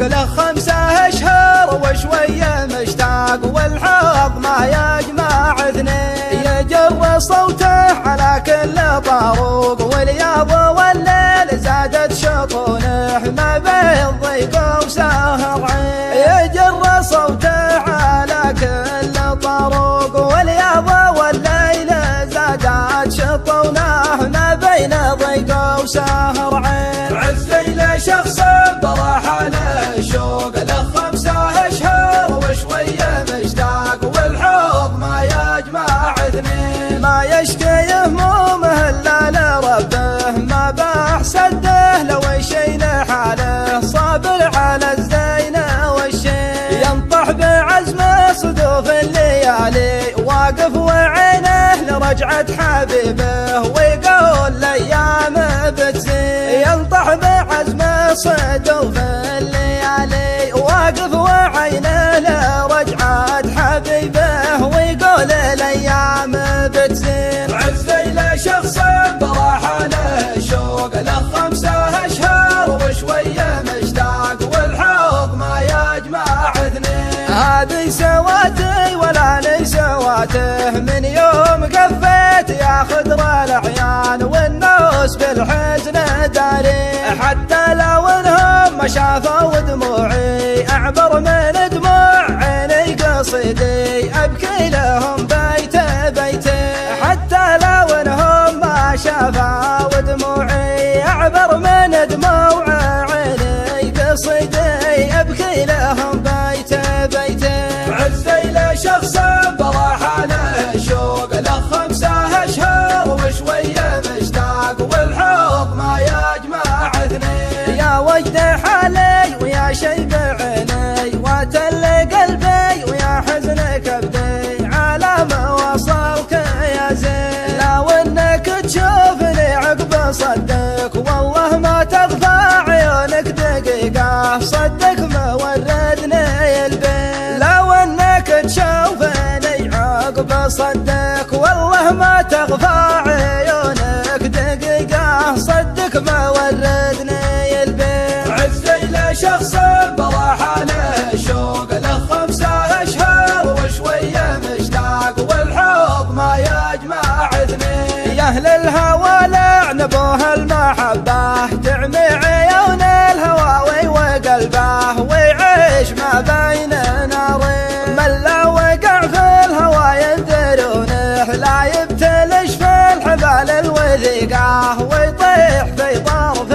له 5 أشهر وشوية مشتاق، والحظ ما يجمع اثنين. يجر صوته على كل طاروق، والياض والليل زادت شطونه، ما بين ضيق وسهر عين. يجر صوته على كل طاروق، والياض والليل زادت شطونه، ما بين ضيق وسهر عين. عزي له شخص براح له الشوق، له 5 أشهر وشوية مشتاق، والحب ما يجمع اثنين. ما يشكي همومه الا لربه، ما باح سده لو يشين حاله، صابر على الزين والشين. ينطح بعزمه صدوف الليالي، واقف وعينه لرجعة حبيبه، ويقول الايام بتزين. ينطح بعزمه صدوف الليالي، واقف وعينه لرجعة حبيبه، ويقول الايام بتزين. عزي له شخص براح له الشوق، له 5 أشهر وشوية مشتاق، والحب ما يجمع اثنين. هذه سواتي ولا لي سواته، من يوم قفيت يا خضر الأعيان، والناس بالحزن داري. حتى لو انهم ما شافوا دموعي، اعبر من دموع عيني قصيدي، ابكي لهم بيت بيتي. حتى لو انهم ما شافوا دموعي، اعبر من دموع عيني قصيدي، ابكي لهم بيت بيتي. عزي له شخص براح له الشوق، له 5 أشهر وشوية مشتاق، والحب ما يجمع اثنين. يا وجد حالي ويا شيب عيني، واتل قلبي ويا حزن كبدي، على ما وصلك يا زين. لو انك تشوفني عقب صدق، والله ما تغفى عيونك دقيقة، صدق ما وردني البين. لو انك تشوفني عقب صدق، والله ما تغفى عيونك دقيقة، صدق ما وردني البين. عزي له شخص براح له الشوق، له 5 أشهر وشوية مشتاق، والحب ما يجمع اثنين. يا أهل الهوى لعنبوه المحبة، تعمي عيون الهواوي وقلبه، ويعيش ما بين نارين. من لا وقع في الهوى يندرونه، لا يبتلش في الحبال الوثيقة، ويطيح في طرف